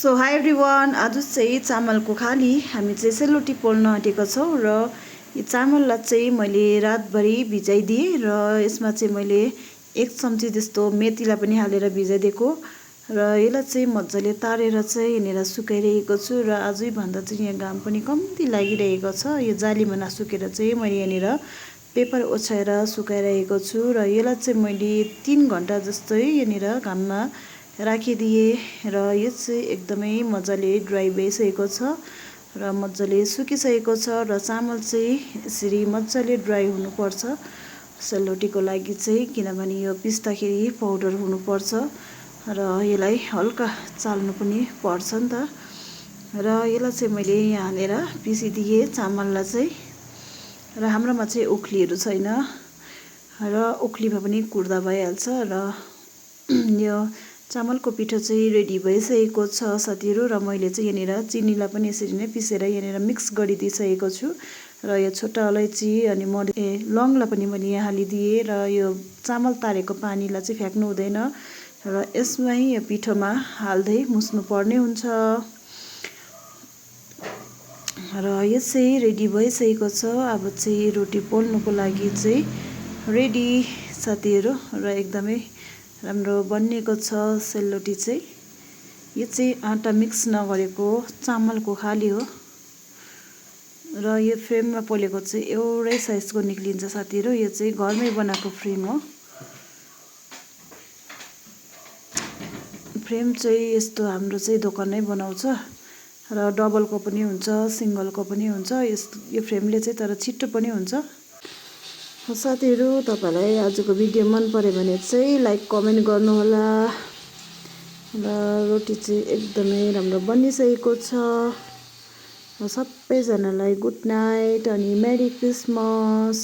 So high everyone, आज चाहिँ चामलको खाली हामी चाहिँ सेलरोटी पोल्न आँटेको छौँ र यो चामललाई चाहिँ मैले रातभरि भिजाइदिएँ र यसमा चाहिँ मैले 1 चम्ची जस्तो मेथीलाई पनि हालेर भिजाइदिएको र यसलाई चाहिँ मजाले तारेर चाहिँ यहाँनिर सुकाइरहेको छु र आजैभन्दा चाहिँ यहाँ घाम पनि कम्ती लागिरहेको छ। यो जालीमा नसुकेर चाहिँ मैले यहाँनिर पेपर ओछ्याएर सुकाइरहेको छु र यसलाई चाहिँ मैले 3 घन्टा जस्तै यहाँनिर घाममा राखिदिएँ र यो चाहिँ एकदमै मजाले ड्राई भइसकेको छ र मजाले सुकिसकेको छ र चामल चाहिँ यसरी मजाले ड्राई हुनुपर्छ सेलरोटीको लागि चाहिँ, किनभने यो पिस्दाखेरि पाउडर हुनुपर्छ र यसलाई हल्का चाल्नु पनि पर्छ नि त। र यसलाई चाहिँ मैले यहाँ हालेर पिसिदिएँ चामललाई चाहिँ। र हाम्रोमा चाहिँ ओख्लीहरू छैन र ओख्लीमा पनि कुट्दा भइहाल्छ र यो चामलको पिठो चाहिँ रेडी भइसकेको छ साथीहरू र मैले चाहिँ यहाँनिर चिनीलाई पनि यसरी नै पिसेर यहाँनिर मिक्स गरिदिइसकेको छु र यो छोटा अलैँची अनि लौङ्गलाई पनि मैले यहाँ हालिदिएँ र यो चामल तारेको पानीलाई चाहिँ फ्याँक्नु हुँदैन र यसमै यो पिठोमा हाल्दै मुस्नु पर्ने हुन्छ र यो चाहिँ रेडी भइसकेको छ। अब चाहिँ रोटी पोल्नुको लागि चाहिँ रेडी साथीहरू र एकदमै राम्रो बनिएको छ सेलरोटी चाहिँ। यो चाहिँ आटा मिक्स नगरेको चामलको खाली हो र यो फ्रेममा पोलेको चाहिँ एउटै साइजको निक्लिन्छ साथीहरू। यो चाहिँ घरमै बनाएको फ्रेम हो। फ्रेम चाहिँ यस्तो हाम्रो चाहिँ दोकानमै बनाउँछ र डबलको पनि हुन्छ, सिङ्गलको पनि हुन्छ। यो फ्रेमले चाहिँ तर छिट्टो पनि हुन्छ। साथीहरू, तपाईँलाई आजको भिडियो मन पर्यो भने चाहिँ लाइक कमेन्ट गर्नुहोला र रोटी चाहिँ एकदमै राम्रो बनिसकेको छ र सबैजनालाई गुड नाइट अनि मेरी क्रिसमस।